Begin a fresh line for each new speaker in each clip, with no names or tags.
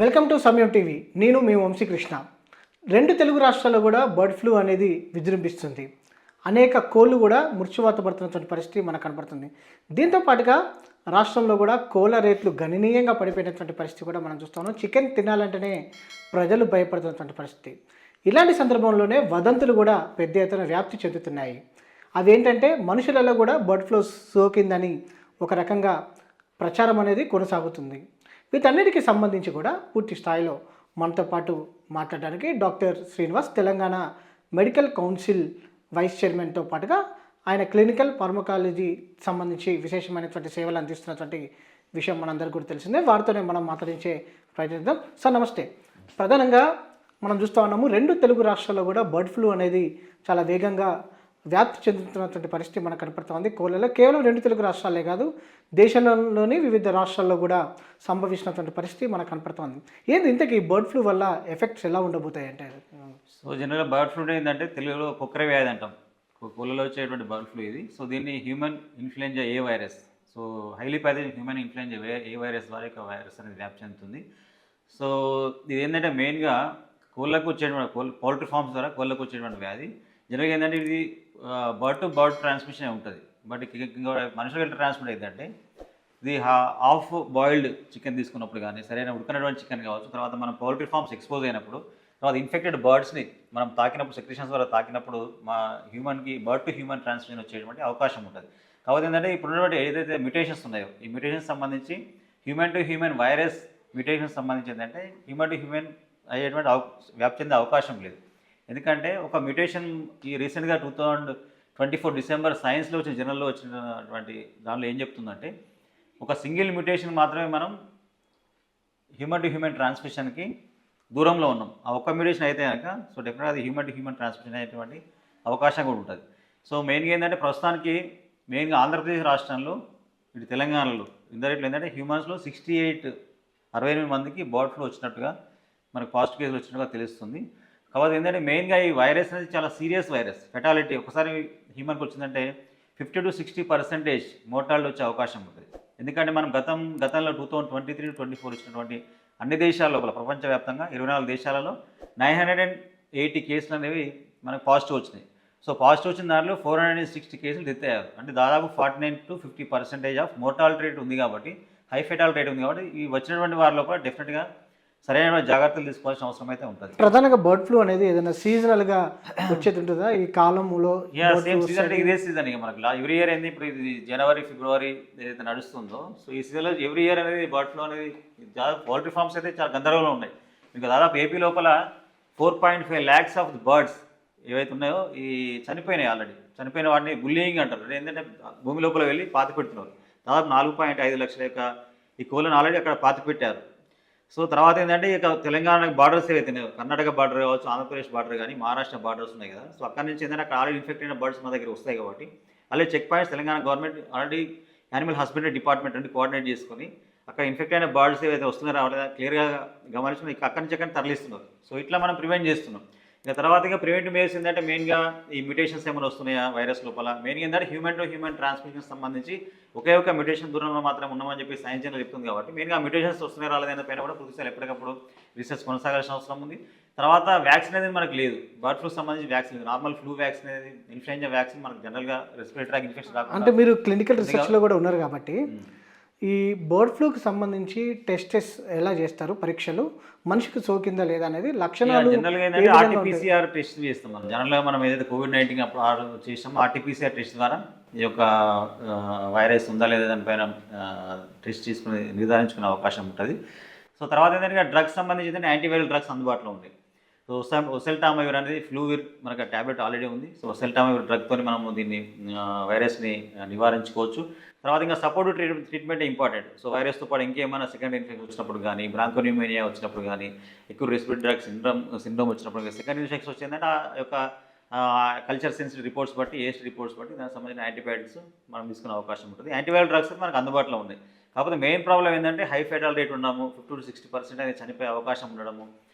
Welcome to సమయం TV. నేను మీ వంశీకృష్ణ. రెండు తెలుగు రాష్ట్రాల్లో కూడా బర్డ్ ఫ్లూ అనేది విజృంభిస్తుంది. అనేక కోళ్ళు కూడా మృత్యువాత పడుతున్నటువంటి పరిస్థితి మనకు కనబడుతుంది. దీంతో పాటుగా రాష్ట్రంలో కూడా కోళ్ళ రేట్లు గణనీయంగా పడిపోయినటువంటి పరిస్థితి కూడా మనం చూస్తున్నాం. చికెన్ తినాలంటేనే ప్రజలు భయపడుతున్నటువంటి పరిస్థితి. ఇలాంటి సందర్భంలోనే వదంతులు కూడా పెద్ద ఎత్తున వ్యాప్తి చెందుతున్నాయి. అవేంటంటే మనుషులలో కూడా బర్డ్ ఫ్లూ సోకిందని ఒక రకంగా ప్రచారం అనేది కొనసాగుతుంది. వీటన్నిటికీ సంబంధించి కూడా పూర్తి స్థాయిలో మనతో పాటు మాట్లాడడానికి doctor Srinivas, Telangana medical council vice చైర్మన్తో పాటుగా ఆయన క్లినికల్ ఫార్మకాలజీ సంబంధించి విశేషమైనటువంటి సేవలు అందిస్తున్నటువంటి విషయం మనందరికీ కూడా తెలిసిందే. వారితోనే మనం మాట్లాడించే ప్రయత్నిద్దాం. సార్ నమస్తే. ప్రధానంగా మనం చూస్తూ ఉన్నాము, రెండు తెలుగు రాష్ట్రాల్లో కూడా బర్డ్ ఫ్లూ అనేది చాలా వేగంగా వ్యాప్తి చెందుతున్నటువంటి పరిస్థితి మనకు కనపడుతుంది. కోళ్ళలో కేవలం రెండు తెలుగు రాష్ట్రాలే కాదు, దేశంలోని వివిధ రాష్ట్రాల్లో కూడా సంభవిస్తున్నటువంటి పరిస్థితి మనకు కనపడుతుంది. ఏంది ఇంతకీ బర్డ్ ఫ్లూ వల్ల ఎఫెక్ట్స్ ఎలా ఉండబోతాయి అంటే?
సో జనరల్గా బర్డ్ ఫ్లూ ఏంటంటే తెలుగులో కుక్కర వ్యాధి అంటాం. కోళ్ళలో వచ్చేటువంటి బర్డ్ ఫ్లూ ఇది. సో దీన్ని హ్యూమన్ ఇన్ఫ్లుయెంజా ఏ virus, so highly pathogenic human influenza ఏ వైరస్ ద్వారా ఇక వైరస్ అనేది వ్యాప్తి చెందుతుంది. సో ఇది ఏంటంటే మెయిన్గా కోళ్ళకు వచ్చేటువంటి పౌల్ట్రీ ఫార్మ్స్ ద్వారా కోళ్ళకు వచ్చేటువంటి వ్యాధి. జనరల్గా ఏంటంటే ఇది బర్డ్ టు బర్డ్ ట్రాన్స్మిషన్ ఉంటుంది. బట్ మనుషులకు ఎట్లా ట్రాన్స్మిట్ అయిందంటే, ఇది హాఫ్ బాయిల్డ్ చికెన్ తీసుకున్నప్పుడు కానీ, సరైన ఉడకనటువంటి చికెన్ కావచ్చు, తర్వాత మనం పౌల్ట్రీ ఫార్మ్స్ ఎక్స్పోజ్ అయినప్పుడు, తర్వాత ఇన్ఫెక్టెడ్ బర్డ్స్ని మనం తాకినప్పుడు, సెక్రేషన్స్ ద్వారా తాకినప్పుడు మా హ్యూమన్కి బర్డ్ టు హ్యూమన్ ట్రాన్స్మిషన్ వచ్చేటువంటి అవకాశం ఉంటుంది. కాబట్టి ఏంటంటే ఇప్పుడున్నటువంటి ఏదైతే మ్యూటేషన్స్ ఉన్నాయో, ఈ మ్యూటేషన్స్ సంబంధించి human to human virus mutations సంబంధించి ఏంటంటే హ్యూమన్ టు హ్యూమన్ అయ్యేటువంటి వ్యాప్తి చెందే అవకాశం లేదు. ఎందుకంటే ఒక మ్యూటేషన్ ఈ రీసెంట్గా 2024 డిసెంబర్ సైన్స్లో వచ్చిన జర్నల్లో వచ్చినటువంటి దానిలో ఏం చెప్తుందంటే, ఒక సింగిల్ మ్యూటేషన్ మాత్రమే మనం హ్యూమన్ టు హ్యూమన్ ట్రాన్స్మిషన్కి దూరంలో ఉన్నాం. ఆ ఒక్క మ్యూటేషన్ అయితే కనుక సో డెఫినెట్గా అది హ్యూమన్ టు హ్యూమన్ ట్రాన్స్మిషన్ అయ్యేటువంటి అవకాశం కూడా ఉంటుంది. సో మెయిన్గా ఏంటంటే ప్రస్తుతానికి మెయిన్గా ఆంధ్రప్రదేశ్ రాష్ట్రంలో, ఇటు తెలంగాణలో ఇందరిట్లో ఏంటంటే హ్యూమన్స్లో 68 మందికి బర్డ్ ఫ్లూ వచ్చినట్టుగా మనకు పాజిటివ్ కేసులు వచ్చినట్టుగా తెలుస్తుంది. కాబట్టి ఏంటంటే మెయిన్గా ఈ వైరస్ అనేది చాలా సీరియస్ వైరస్. ఫెటాలిటీ ఒకసారి హ్యూమన్కి వచ్చిందంటే 50 to 60% మోర్టాలిటీ వచ్చే అవకాశం ఉంటుంది. ఎందుకంటే మనం గతంలో 2023-24 వచ్చినటువంటి అన్ని దేశాల లోపల ప్రపంచవ్యాప్తంగా 24 దేశాలలో 980 కేసులు అనేవి మనకు పాజిటివ్ వచ్చినాయి. సో పాజిటివ్ వచ్చిన దాంట్లో 460 కేసులు డెత్ అయ్యారు. అంటే దాదాపు 49 to 50% ఆఫ్ మోర్టాలిటీ రేట్ ఉంది. కాబట్టి హై ఫెటాలిటీ రేట్ ఉంది. కాబట్టి ఈ వచ్చినటువంటి వారి లోపల డెఫినెట్గా సరైన జాగ్రత్తలు తీసుకోవాల్సిన అవసరం అయితే ఉంటుంది.
ప్రధానంగా బర్డ్ ఫ్లూ అనేది ఏదైనా సీజనల్గా వచ్చేది ఉంటుందా ఈ కాలంలో?
సేమ్ సీజన్ అంటే ఇదే సీజన్ ఇక మనకి ఎవ్రీ ఇయర్ ఏంది. ఇప్పుడు ఇది జనవరి ఫిబ్రవరి ఏదైతే నడుస్తుందో, సో ఈ సీజన్లో ఎవ్రీ ఇయర్ అనేది బర్డ్ ఫ్లూ అనేది పౌల్ట్రీ ఫార్మ్స్ అయితే చాలా గందరగోళంలో ఉన్నాయి. ఇంకా దాదాపు ఏపీ లోపల 4.5 lakhs ఆఫ్ బర్డ్స్ ఏవైతే ఉన్నాయో ఈ చనిపోయినాయి. ఆల్రెడీ చనిపోయిన వాటిని బుల్లింగ్ అంటారు. ఏంటంటే భూమి లోపల వెళ్ళి పాతి పెడుతున్నారు. దాదాపు 4.5 లక్షల యొక్క ఈ కోళ్ళను ఆల్రెడీ అక్కడ పాతి పెట్టారు. సో తర్వాత ఏంటంటే ఇక తెలంగాణ బార్డర్స్ ఏవైతే కర్ణాటక బార్డర్ కావచ్చు, ఆంధ్రప్రదేశ్ బార్డర్ కానీ, మహారాష్ట్ర బార్డర్స్ ఉన్నాయి కదా. సో అక్కడ నుంచి ఏంటంటే అక్కడ ఆల్రెడీ ఇన్ఫెక్ట్ అయిన బర్డ్స్ మా దగ్గర వస్తాయి. కాబట్టి అలాగే check points Telangana government already animal husbandry department నుండి కోఆర్డినేట్ చేసుకొని అక్కడ ఇన్ఫెక్ట్ అయిన బర్డ్స్ ఏవైతే వస్తున్నారో అలా క్లియర్గా గమనించుకుని అక్కడి నుంచి అక్కడ తరలిస్తున్నారు. సో ఇట్లా మనం ప్రివెంట్ చేస్తున్నాం. ఇక తర్వాత ఇంకా ప్రివెంటివ్ మెజర్స్ ఏంటంటే మెయిన్గా ఈ మ్యూటేషన్స్ ఏమైనా వస్తున్నాయా వైరస్ లోపల, మెయిన్గా ఏంటంటే హ్యూమన్ టు హ్యూమన్ ట్రాన్స్మిషన్ సంబంధించి ఒకే ఒక మ్యూటేషన్ దూరంలో మాత్రం ఉన్నామని చెప్పి సైన్స్ జర్నల్ చెప్తుంది. కాబట్టి మెయిన్గా మ్యూటేషన్స్ వస్తున్నాయి రాలేదనే పైన కూడా పూర్తిగా ఎప్పటికప్పుడు రీసెర్చ్ కొనసాగాల్సిన అవసరం ఉంది. తర్వాత వ్యాక్సిన్ అనేది మనకు లేదు. బర్డ్ ఫ్లూ సంబంధించి వ్యాక్సిన్ లేదు. నార్మల్ ఫ్లూ వ్యాక్సిన్ అనేది, ఇన్ఫ్లుయెంజా వ్యాక్సిన్ మనకు జనరల్గా రెస్పిరేటరీ ఇన్ఫెక్షన్ రాకుండా.
అంటే మీరు క్లినికల్ రీసెర్చ్లో కూడా ఉన్నారు కాబట్టి ఈ బర్డ్ ఫ్లూకి సంబంధించి టెస్టెస్ ఎలా చేస్తారు? పరీక్షలు మనిషికి సోకిందా లేదా అనేది లక్షణాలు
జనరల్గా ఏంటంటే ఆర్టీపీసీఆర్ టెస్ట్ చేస్తాం మనం. జనరల్గా మనం ఏదైతే కోవిడ్-19 అప్పుడు చేసామో ఆర్టీపీసీఆర్ టెస్ట్ ద్వారా ఈ యొక్క వైరస్ ఉందా లేదా దానిపైన టెస్ట్ చేసుకుని నిర్ధారించుకునే అవకాశం ఉంటుంది. సో తర్వాత ఏంటంటే డ్రగ్స్ సంబంధించి ఏంటంటే యాంటీవైరల్ డ్రగ్స్ అందుబాటులో ఉంది. సో ఒసెల్టామైవిర్ అనేది ఫ్లూవిర్ మనకు ట్యాబ్లెట్ ఆల్రెడీ ఉంది. సో ఒసెల్టామైవిర్ డ్రగ్తో మనము దీన్ని వైరస్ని నివారించుకోవచ్చు. తర్వాత ఇంకా సపోర్టివ్ ట్రీట్మెంట్ ఇంపార్టెంట్. సో వైరస్తో పాటు ఇంకేమైనా సెకండరీ ఇన్ఫెక్షన్ వచ్చినప్పుడు కానీ, బ్రాంకోన్యూమోనియా వచ్చినప్పుడు కానీ, ఎక్కువ రెస్పిరేటరీ డ్రగ్ సిండ్రోమ్ వచ్చినప్పుడు కానీ, సెకండరీ ఇన్ఫెక్షన్ వచ్చిందంటే ఆ యొక్క కల్చర్ సెన్సిటివ్ రిపోర్ట్స్ బట్టి, ఏస్ట్ రిపోర్ట్స్ బట్టి దానికి సంబంధించిన యాంటీబయాటిక్స్ మనం తీసుకునే అవకాశం ఉంటుంది. యాంటీవైరల్ డ్రగ్స్ మనకు అందుబాటులో ఉన్నాయి. కాకపోతే మెయిన్ ప్రాబ్లం ఏంటంటే హై ఫెటాలిటీ రేట్ ఉండడము, 50 to 60% అనేది చనిపోయే అవకాశం ఉండడము,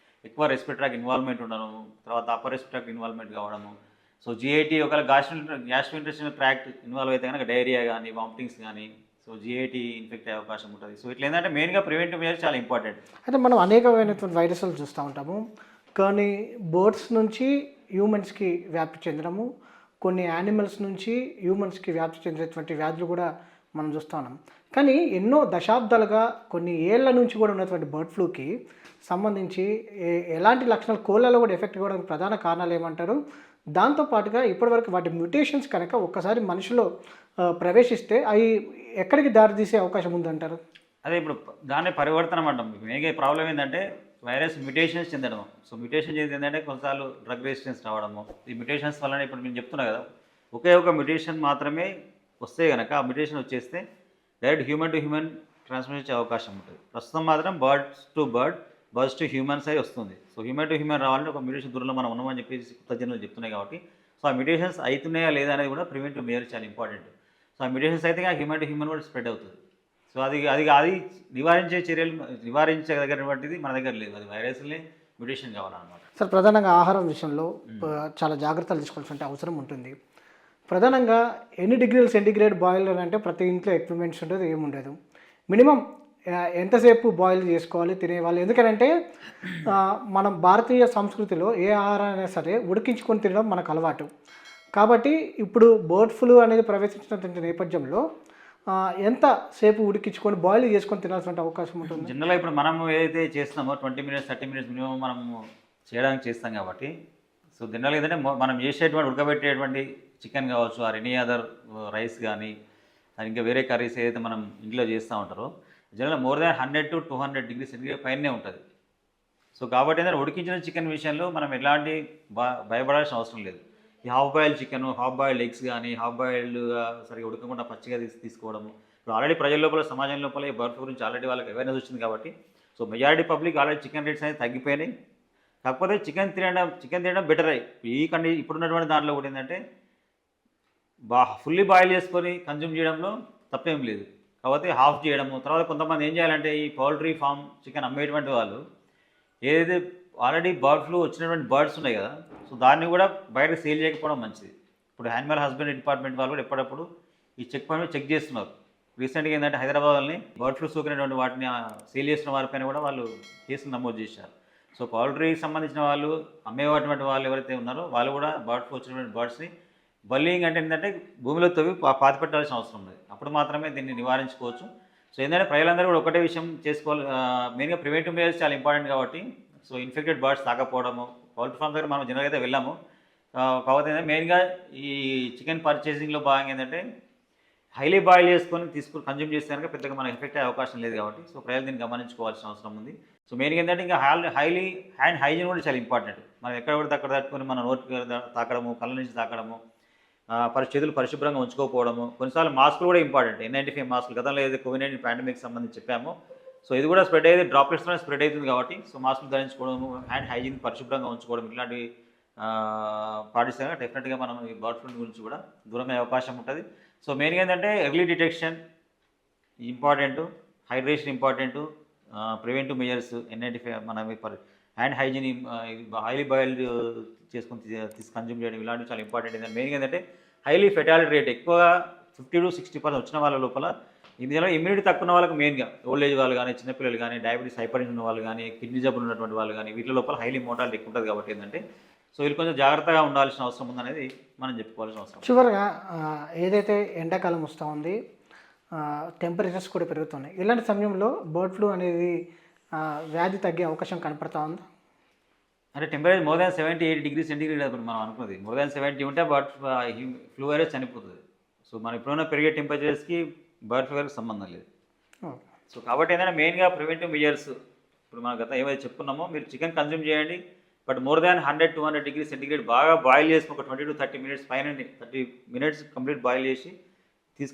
ఎక్కువ రెస్పిరేటరీ ఇన్వాల్వ్మెంట్ ఉండడము, తర్వాత అప్పర్ రెస్పిరేటరీ ఇన్వాల్వ్మెంట్ కావడము. సో జీఐటీ ఒకవేళ గ్యాస్ట్రోఇంటెస్టినల్ ట్రాక్ట్ ఇన్వాల్వ్ అయితే కనుక డైరియా కానీ, వామిటింగ్స్ కానీ, సో జిఐటి ఇన్ఫెక్ట్ అయ్యే అవకాశం ఉంటుంది. సో ఇట్లా ఏంటంటే మెయిన్గా ప్రివెంటివ్ మెజర్స్ చాలా ఇంపార్టెంట్.
అయితే మనం అనేకమైనటువంటి వైరస్లు చూస్తూ ఉంటాము, కానీ బర్డ్స్ నుంచి హ్యూమన్స్కి వ్యాప్తి చెందడము, కొన్ని యానిమల్స్ నుంచి హ్యూమన్స్కి వ్యాప్తి చెందేటువంటి వ్యాధులు కూడా మనం చూస్తూ ఉన్నాం. కానీ ఎన్నో దశాబ్దాలుగా కొన్ని ఏళ్ల నుంచి కూడా ఉన్నటువంటి బర్డ్ ఫ్లూకి సంబంధించి ఎలాంటి లక్షణాలు కోళ్ళలో కూడా ఎఫెక్ట్ కావడానికి ప్రధాన కారణాలు ఏమంటారు? దాంతోపాటుగా ఇప్పటివరకు వాటి మ్యూటేషన్స్ కనుక ఒక్కసారి మనిషిలో ప్రవేశిస్తే అవి ఎక్కడికి దారితీసే అవకాశం ఉందంటారు?
అదే ఇప్పుడు దాన్ని పరివర్తనం అంటాం. మెయిన్గా ప్రాబ్లం ఏంటంటే వైరస్ మ్యూటేషన్స్ చెందడం. సో మ్యూటేషన్ చెంది ఏంటంటే కొన్నిసార్లు డ్రగ్ రెసిస్టెన్స్ రావడము. ఈ మ్యూటేషన్స్ వల్ల ఇప్పుడు నేను చెప్తున్నా కదా, ఒకే ఒక మ్యూటేషన్ మాత్రమే వస్తే కనుక ఆ మ్యూటేషన్ వచ్చేస్తే direct human to human transmission వచ్చే అవకాశం ఉంటుంది. ప్రస్తుతం మాత్రం బర్డ్స్ టు హ్యూమన్స్ అయి వస్తుంది. సో హ్యూమన్ టు హ్యూమన్ రావాలంటే ఒక మ్యూటేషన్ దూరంలో మనం ఉన్నామని చెప్పేసి కొత్త జన్మలు చెప్తున్నాయి కాబట్టి, సో ఆ మ్యూటేషన్స్ అవుతున్నాయా లేదా అనేది కూడా ప్రివెంటివ్ మెజర్ చాలా ఇంపార్టెంట్. సో ఆ మ్యూటేషన్స్ అయితే హ్యూమన్ టు హ్యూమన్ కూడా స్ప్రెడ్ అవుతుంది. సో అది అది అది నివారించే చర్యలు నివారించదగినటువంటిది మన దగ్గర లేదు. అది వైరస్లే మ్యూటేషన్ కావాలన్నమాట.
సార్, ప్రధానంగా ఆహారం విషయంలో చాలా జాగ్రత్తలు తీసుకోవాల్సిన అవసరం ఉంటుంది. ప్రధానంగా ఎన్ని డిగ్రీల సెంటిగ్రేడ్ బాయిల్ అని అంటే ప్రతి ఇంట్లో ఎక్విప్మెంట్స్ ఉంటుంది, ఏముండదు. మినిమం ఎంతసేపు బాయిల్ చేసుకోవాలి తినేవాళ్ళు? ఎందుకంటే మనం భారతీయ సంస్కృతిలో ఏ ఆహారం అయినా సరే ఉడికించుకొని తినడం మనకు అలవాటు. కాబట్టి ఇప్పుడు బర్డ్ ఫ్లూ అనేది ప్రవేశించినటువంటి నేపథ్యంలో ఎంత సేపు ఉడికించుకొని బాయిల్ చేసుకొని తినాల్సిన అవకాశం ఉంటుంది?
జనరల్గా ఇప్పుడు మనం ఏదైతే చేస్తున్నామో 20 minutes 30 minutes మినిమం మనం చేయడానికి చేస్తాం కాబట్టి, సో జనరల్గా ఏంటంటే మనం చేసేటువంటి ఉడకబెట్టేటువంటి చికెన్ కావచ్చు, ఆర్ ఎనీ అదర్ రైస్ కానీ, ఇంకా వేరే కర్రీస్ ఏదైతే మనం ఇంట్లో చేస్తూ ఉంటారో జనరల్గా more than 100 to 200 degrees centigrade పైనే ఉంటుంది. సో కాబట్టి ఏంటంటే ఉడికించిన చికెన్ విషయంలో మనం ఎలాంటి భయపడాల్సిన అవసరం లేదు. ఈ half boiled chicken, half boiled eggs కానీ, హాఫ్ బాయిల్డ్గా సరిగ్గా ఉడకకుండా పచ్చిగా తీసుకోవడము. ఇప్పుడు ఆల్రెడీ ప్రజల లోపల, సమాజం లోపల ఈ బర్డ్ ఫ్లూ గురించి ఆల్రెడీ వాళ్ళకి అవేర్నెస్ వచ్చింది కాబట్టి, so majority public already chicken rates అనేది తగ్గిపోయినాయి. కాకపోతే చికెన్ తినడం బెటర్ అయ్యి ఇప్పుడున్నటువంటి దాంట్లో కూడా ఏంటంటే ఫుల్లీ బాయిల్ చేసుకొని కన్జ్యూమ్ చేయడంలో తప్పేం లేదు. కాకపోతే హాఫ్ చేయడము. తర్వాత కొంతమంది ఏం చేయాలంటే ఈ పౌల్ట్రీ ఫామ్ చికెన్ అమ్మేటువంటి వాళ్ళు ఏదైతే ఆల్రెడీ బర్డ్ ఫ్లూ వచ్చినటువంటి బర్డ్స్ ఉన్నాయి కదా, సో దాన్ని కూడా బయట సేల్ చేయకపోవడం మంచిది. ఇప్పుడు యానిమల్ హస్బెండరీ డిపార్ట్మెంట్ వాళ్ళు కూడా ఎప్పటికప్పుడు ఈ చెక్ పాయింట్ చెక్ చేస్తున్నారు. రీసెంట్గా ఏంటంటే హైదరాబాద్ని బర్డ్ ఫ్లూ సోకినటువంటి వాటిని సేల్ చేసిన వారిపైన కూడా వాళ్ళు కేసులు నమోదు చేశారు. సో పౌల్ట్రీకి సంబంధించిన వాళ్ళు, అమ్మేటువంటి వాళ్ళు ఎవరైతే ఉన్నారో వాళ్ళు కూడా బర్డ్ ఫ్లూ వచ్చినటువంటి బర్డ్స్ని బల్లింగ్ అంటే ఏంటంటే భూమిలో తవ్వి పాతి పెట్టాల్సిన అవసరం ఉంది. అప్పుడు మాత్రమే దీన్ని నివారించుకోవచ్చు. సో ఏంటంటే ప్రజలందరూ కూడా ఒకటే విషయం చేసుకోవాలి, మెయిన్గా ప్రివెంటివ్ మెజర్స్ చాలా ఇంపార్టెంట్ కాబట్టి. సో ఇన్ఫెక్టెడ్ బర్డ్స్ తాకపోవడము, పౌల్ట్రీ ఫార్మ్ దగ్గర మనం జనరల్గా అయితే వెళ్ళాము. కాకపోతే ఏంటంటే మెయిన్గా ఈ చికెన్ పర్చేసింగ్లో భాగంగా ఏంటంటే హైలీ బాయిల్ చేసుకొని కన్జ్యూమ్ చేస్తే కనుక పెద్దగా మనకు ఎఫెక్ట్ అయ్యే అవకాశం లేదు కాబట్టి, సో ప్రజలు దీన్ని గమనించుకోవాల్సిన అవసరం ఉంది. సో మెయిన్గా ఏంటంటే ఇంకా హైలీ హ్యాండ్ హైజీన్ కూడా చాలా ఇంపార్టెంట్. మనం ఎక్కడ పడితే అక్కడ తట్టుకొని మన నోటికి తాకడము, కళ్ళ నుంచి తాకడము, చేతులు పరిశుభ్రంగా ఉంచుకోకపోవడము. కొన్నిసార్లు మాస్కులు కూడా ఇంపార్టెంట్. N95 మాస్కులు గతంలో ఏదైతే కోవిడ్-19 పాండమిక్ సంబంధించి చెప్పామో, సో ఇది కూడా స్ప్రెడ్ అయ్యేది డ్రాప్లెట్స్లోనే స్ప్రెడ్ అవుతుంది కాబట్టి, సో మాస్కులు ధరించుకోవడము, హ్యాండ్ హైజీన్ పరిశుభ్రంగా ఉంచుకోవడం, ఇట్లాంటివి పాటిస్తే డెఫినెట్గా మనం ఈ బర్డ్ ఫ్లూ గురించి కూడా దూరమయ్యే అవకాశం ఉంటుంది. సో మెయిన్గా ఏంటంటే early detection important, hydration important, preventive measures N95 మన హ్యాండ్ హైజీన్, హైలీ బాయిల్డ్ చేసుకొని కన్జ్యూమ్ చేయడం ఇలాంటివి చాలా ఇంపార్టెంట్. ఏంటంటే మెయిన్గా ఏంటంటే హైలీ ఫెటాలిటీ రేట్ ఎక్కువగా 50 to 60% వచ్చిన వాళ్ళ లోపల ఇందులో ఇమ్యూనిటీ తక్కువ ఉన్న వాళ్ళకి మెయిన్గా ఓల్డ్ ఏజ్ వాళ్ళు కానీ, చిన్నపిల్లలు కానీ, డయాబెటీస్ హైపర్టెన్షన్ ఉన్న వాళ్ళు కానీ, కిడ్నీ జబ్బులు ఉన్నటువంటి వాళ్ళు కానీ, వీటి లోపల హైలీ మోటాలిటీ ఎక్కువ ఉంటుంది కాబట్టి ఏంటంటే సో వీళ్ళు కొంచెం జాగ్రత్తగా ఉండాల్సిన అవసరం ఉందనేది మనం చెప్పుకోవాల్సిన అవసరం.
చివరిగా ఏదైతే ఎండాకాలం వస్తూ ఉంది, టెంపరేచర్స్ కూడా పెరుగుతున్నాయి, ఇలాంటి సమయంలో బర్డ్ ఫ్లూ అనేది వ్యాధి తగ్గే అవకాశం కనపడతా ఉందా?
అంటే temperature more than 70-80 degrees centigrade అప్పుడు మనం అనుకున్నది మోర్ దాన్ 70 ఉంటే బర్డ్ ఫ్లూ వైరస్ చనిపోతుంది. సో మనం ఇప్పుడున్న పెరిగే టెంపరేచర్స్కి బర్డ్ ఫ్లూ వైరస్ సంబంధం లేదు. సో కాబట్టి ఏంటంటే మెయిన్గా ప్రివెంటివ్ మెజర్స్ ఇప్పుడు మనం గత ఏవైతే చెప్పుకున్నామో, మీరు చికెన్ కన్జ్యూమ్ చేయండి, but more than 100-200 degrees centigrade బాగా బాయిల్ చేసి ఒక 20 to 30 minutes పైన 30 minutes కంప్లీట్ బాయిల్ చేసి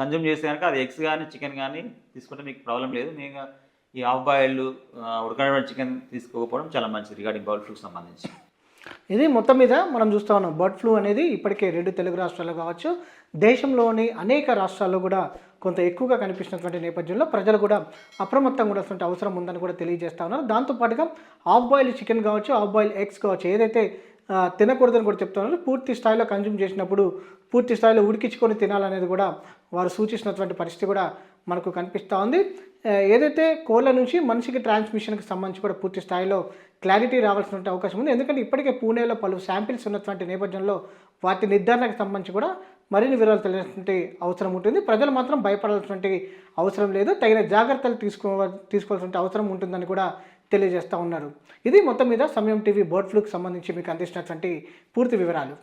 కన్జ్యూమ్ చేస్తే కనుక అది ఎగ్స్ కానీ చికెన్ కానీ తీసుకుంటే మీకు ప్రాబ్లం లేదు. మెయిన్గా ఈ హాఫ్ బాయిల్డ్ ఉడకబెట్టిన చికెన్ తీసుకోకపోవడం చాలా మంచిది రిగార్డింగ్ బర్డ్ ఫ్లూకి సంబంధించి.
ఇది మొత్తం మీద మనం చూస్తూ ఉన్నాం, బర్డ్ ఫ్లూ అనేది ఇప్పటికే 2 తెలుగు రాష్ట్రాల్లో కావచ్చు, దేశంలోని అనేక రాష్ట్రాల్లో కూడా కొంత ఎక్కువగా కనిపిస్తున్నటువంటి నేపథ్యంలో ప్రజలు కూడా అప్రమత్తంగా ఉండాల్సిన అవసరం ఉందని కూడా తెలియజేస్తా ఉన్నారు. దాంతోపాటుగా హాఫ్ బాయిల్డ్ చికెన్ కావచ్చు, హాఫ్ బాయిల్డ్ ఎగ్స్ కావచ్చు, ఏదైతే తినకూడదని కూడా చెప్తున్నారు. పూర్తి స్థాయిలో కన్జ్యూమ్ చేసినప్పుడు పూర్తి స్థాయిలో ఉడికించుకొని తినాలనేది కూడా వారు సూచించినటువంటి పరిస్థితి కూడా మనకు కనిపిస్తూ ఉంది. ఏదైతే కోళ్ళ నుంచి మనిషికి ట్రాన్స్మిషన్కి సంబంధించి కూడా పూర్తి స్థాయిలో క్లారిటీ రావాల్సిన అవకాశం ఉంది. ఎందుకంటే ఇప్పటికే పూణేలో పలు శాంపిల్స్ ఉన్నటువంటి నేపథ్యంలో వాటి నిర్ధారణకు సంబంధించి కూడా మరిన్ని వివరాలు తెలియాల్సినటువంటి అవసరం ఉంటుంది. ప్రజలు మాత్రం భయపడాల్సినటువంటి అవసరం లేదు, తగిన జాగ్రత్తలు తీసుకోవాల్సిన అవసరం ఉంటుందని కూడా తెలియజేస్తూ ఉన్నారు. ఇది మొత్తం మీద సమయం టీవీ బర్డ్ ఫ్లూకి సంబంధించి మీకు అందించినటువంటి పూర్తి వివరాలు.